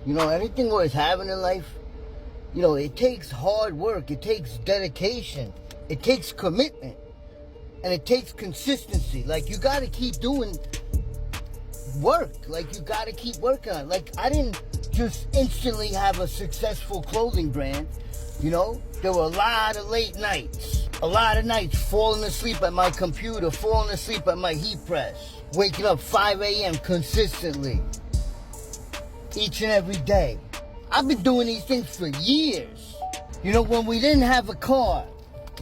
You know, anything worth having in life, you know, it takes hard work, it takes dedication, it takes commitment, and it takes consistency. Like, you gotta keep doing work. Like, you gotta keep working on it. Like, I didn't just instantly have a successful clothing brand, you know? There were a lot of late nights. A lot of nights falling asleep at my computer, falling asleep at my heat press, waking up 5 a.m. consistently, each and every day. I've been doing these things for years. You know, when we didn't have a car,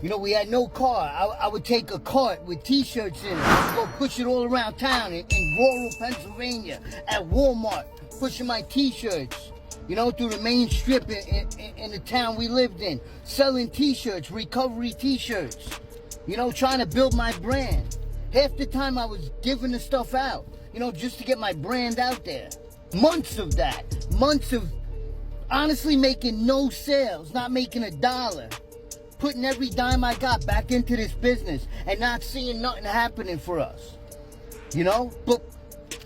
you know, we had no car, I would take a cart with T-shirts in it, I'd go push it all around town in rural Pennsylvania, at Walmart, pushing my T-shirts, you know, through the main strip in the town we lived in, selling T-shirts, recovery T-shirts, you know, trying to build my brand. Half the time I was giving the stuff out, you know, just to get my brand out there. Months of that. Months of honestly making no sales, not making a dollar. Putting every dime I got back into this business and not seeing nothing happening for us. You know? But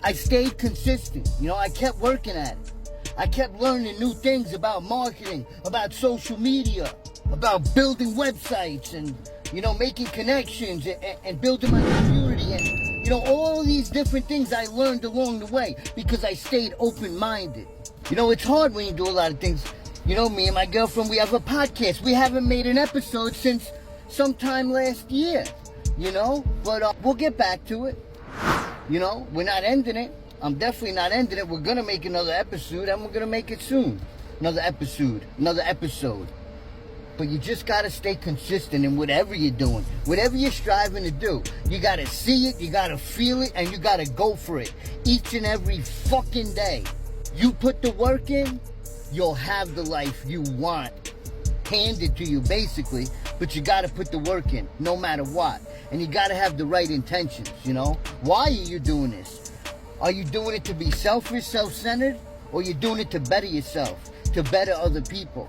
I stayed consistent. You know, I kept working at it. I kept learning new things about marketing, about social media, about building websites and, you know, making connections and building my community and, you know, all these different things I learned along the way because I stayed open-minded. You know, it's hard when you do a lot of things. You know, me and my girlfriend, we have a podcast. We haven't made an episode since sometime last year, you know? But we'll get back to it. You know, we're not ending it. I'm definitely not ending it. We're going to make another episode, and we're going to make it soon. Another episode. But you just got to stay consistent in whatever you're doing. Whatever you're striving to do. You got to see it, you got to feel it, and you got to go for it. Each and every fucking day. You put the work in, you'll have the life you want handed to you, basically. But you got to put the work in, no matter what. And you got to have the right intentions, you know? Why are you doing this? Are you doing it to be selfish, self-centered? Or are you doing it to better yourself, to better other people,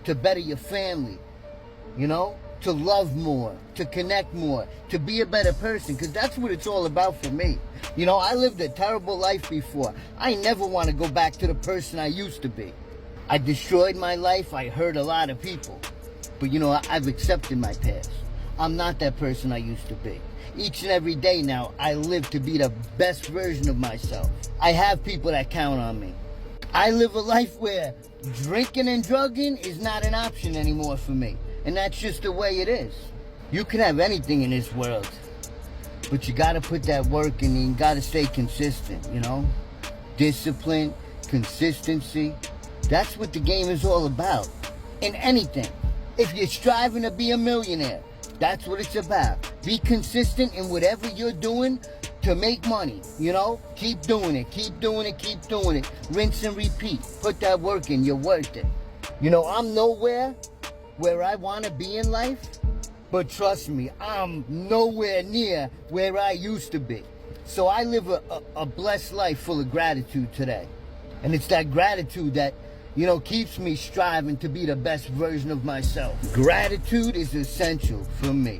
to better your family, you know? To love more, to connect more, to be a better person, because that's what it's all about for me. You know, I lived a terrible life before. I never want to go back to the person I used to be. I destroyed my life. I hurt a lot of people. But, you know, I've accepted my past. I'm not that person I used to be. Each and every day now, I live to be the best version of myself. I have people that count on me. I live a life where drinking and drugging is not an option anymore for me. And that's just the way it is. You can have anything in this world, but you gotta put that work in and you gotta stay consistent, you know? Discipline, consistency, that's what the game is all about. In anything. If you're striving to be a millionaire, that's what it's about. Be consistent in whatever you're doing to make money, you know? Keep doing it, keep doing it, keep doing it. Rinse and repeat. Put that work in, you're worth it. You know, I'm nowhere where I want to be in life, but trust me, I'm nowhere near where I used to be. So I live a blessed life full of gratitude today. And it's that gratitude that, you know, keeps me striving to be the best version of myself. Gratitude is essential for me.